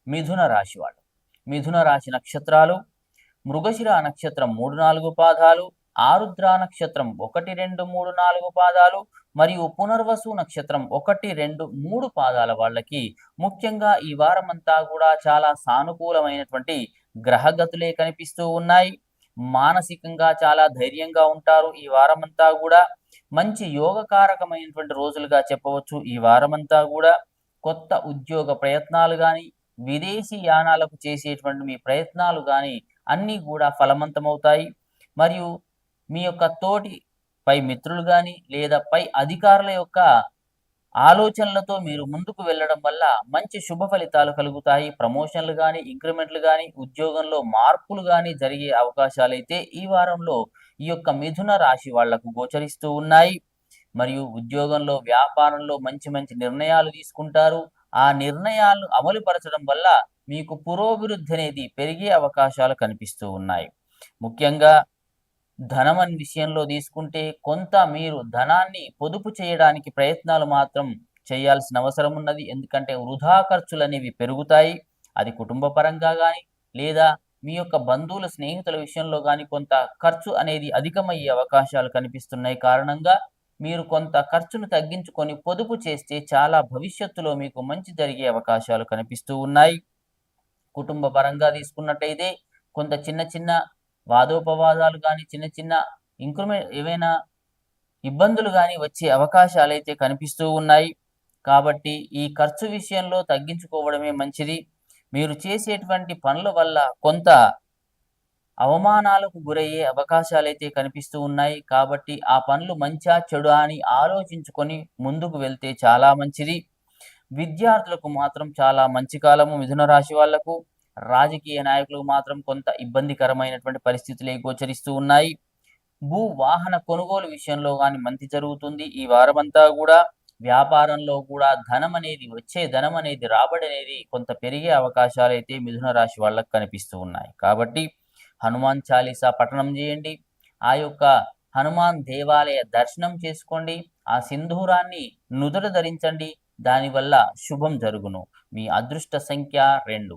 మిథున రాశి వాళ్ళు. మిథున రాశి నక్షత్రాలు: మృగశిర నక్షత్రం 3, 4 పాదాలు, ఆరుద్ర నక్షత్రం 1, 2, 3, 4 పాదాలు మరియు పునర్వసు నక్షత్రం 1, 2, 3 పాదాల వాళ్ళకి ముఖ్యంగా ఈ వారమంతా కూడా చాలా సానుకూలమైనటువంటి గ్రహగతులే కనిపిస్తూ ఉన్నాయి. మానసికంగా చాలా ధైర్యంగా ఉంటారు ఈ వారమంతా కూడా. మంచి యోగకారకమైనటువంటి రోజులుగా చెప్పవచ్చు ఈ వారమంతా కూడా. కొత్త ఉద్యోగ ప్రయత్నాలు కానీ, విదేశీ యానాలకు చేసేటువంటి మీ ప్రయత్నాలు కానీ అన్నీ కూడా ఫలవంతమవుతాయి. మరియు మీ యొక్క తోటి పై మిత్రులు కానీ లేదా పై అధికారుల యొక్క ఆలోచనలతో మీరు ముందుకు వెళ్ళడం వల్ల మంచి శుభ ఫలితాలు కలుగుతాయి. ప్రమోషన్లు కానీ, ఇంక్రిమెంట్లు కానీ, ఉద్యోగంలో మార్పులు కానీ జరిగే అవకాశాలైతే ఈ వారంలో ఈ యొక్క మిథున రాశి వాళ్లకు గోచరిస్తూ ఉన్నాయి. మరియు ఉద్యోగంలో, వ్యాపారంలో మంచి మంచి నిర్ణయాలు తీసుకుంటారు. ఆ నిర్ణయాలు అమలుపరచడం వల్ల మీకు పురోభివృద్ధి అనేది పెరిగే అవకాశాలు కనిపిస్తూ ఉన్నాయి. ముఖ్యంగా ధనం విషయంలో తీసుకుంటే కొంత మీరు ధనాన్ని పొదుపు చేయడానికి ప్రయత్నాలు మాత్రం చేయాల్సిన అవసరం ఉన్నది. ఎందుకంటే వృధా ఖర్చులు అనేవి పెరుగుతాయి. అది కుటుంబ పరంగా కానీ లేదా మీ యొక్క బంధువుల, స్నేహితుల విషయంలో కానీ కొంత ఖర్చు అనేది అధికమయ్యే అవకాశాలు కనిపిస్తున్నాయి. కారణంగా మీరు కొంత ఖర్చును తగ్గించుకొని పొదుపు చేస్తే చాలా భవిష్యత్తులో మీకు మంచి జరిగే అవకాశాలు కనిపిస్తూ ఉన్నాయి. కుటుంబ పరంగా తీసుకున్నట్టయితే కొంత చిన్న చిన్న వాదోపవాదాలు కానీ, చిన్న చిన్న ఏవైనా ఇబ్బందులు కానీ వచ్చే అవకాశాలైతే కనిపిస్తూ ఉన్నాయి. కాబట్టి ఈ ఖర్చు విషయంలో తగ్గించుకోవడమే మంచిది. మీరు చేసేటువంటి పనుల వల్ల కొంత అవమానాలకు గురయ్యే అవకాశాలైతే కనిపిస్తూ ఉన్నాయి. కాబట్టి ఆ పనులు మంచా చెడా అని ఆలోచించుకొని ముందుకు వెళ్తే చాలా మంచిది. విద్యార్థులకు మాత్రం చాలా మంచి కాలము మిథున రాశి వాళ్లకు. రాజకీయ నాయకులకు మాత్రం కొంత ఇబ్బందికరమైనటువంటి పరిస్థితులే గోచరిస్తూ ఉన్నాయి. భూ వాహన కొనుగోలు విషయంలో కానీ మంచి జరుగుతుంది ఈ వారమంతా కూడా. వ్యాపారంలో కూడా ధనం అనేది రాబడి అనేది కొంత పెరిగే అవకాశాలు అయితే మిథున రాశి వాళ్ళకు కనిపిస్తూ ఉన్నాయి. కాబట్టి హనుమాన్ చాలీసా పఠనం చేయండి. ఆ యొక్క హనుమాన్ దేవాలయ దర్శనం చేసుకోండి. ఆ సింధూరాన్ని నుదుట ధరించండి. దానివల్ల శుభం జరుగును. మీ అదృష్ట సంఖ్య 2.